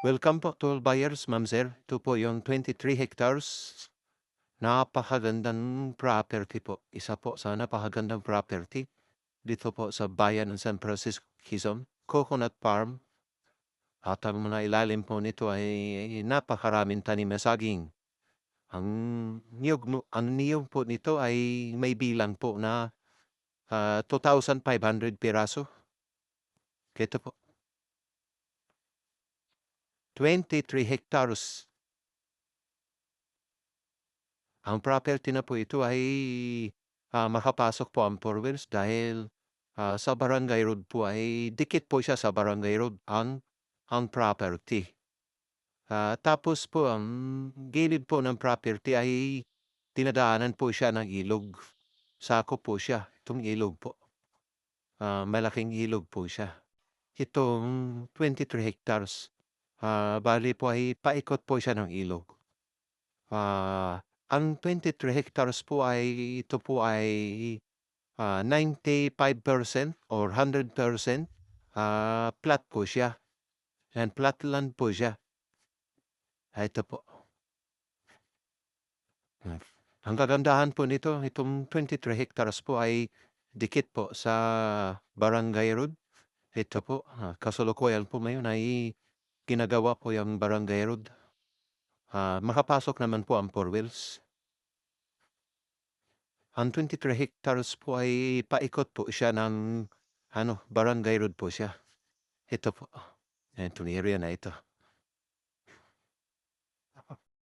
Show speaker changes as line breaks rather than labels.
Welcome po to all buyers, ma'am sir. Ito po yung 23 hectares. Napakagandang property po. Isa po sa napakagandang property dito po sa bayan ng San Francisco, Quezon. Coconut Farm. At ang mga ilalim po nito ay napakaraming tanim na saging. Ang niyog po nito ay may bilang po na 2,500 piraso. Ito po. 23 hectares. Ang property na po ito ay makapasok po ang four wheels dahil sa Barangay Road po ay dikit po siya sa Barangay Road ang property. Tapos po ang gilid po ng property ay dinadaanan po siya ng ilog. Sakop po siya, itong ilog po. Malaking ilog po siya. Itong 23 hectares. Bali po ay paikot po siya ng ilog. Ang 23 hectares po ay ito po ay 95% or 100% flat po siya. And flat land po siya. Ito po. Ang kagandahan po nito, itong 23 hectares po ay dikit po sa Barangay Road. Ito po, kasalukuyan po ngayon ay ginagawa po yung Barangay Road. Makapasok naman po ang four wheels. Ang 23 hectares po ay paikot po siya ng Barangay Road po siya. Ito po. Itong area na ito.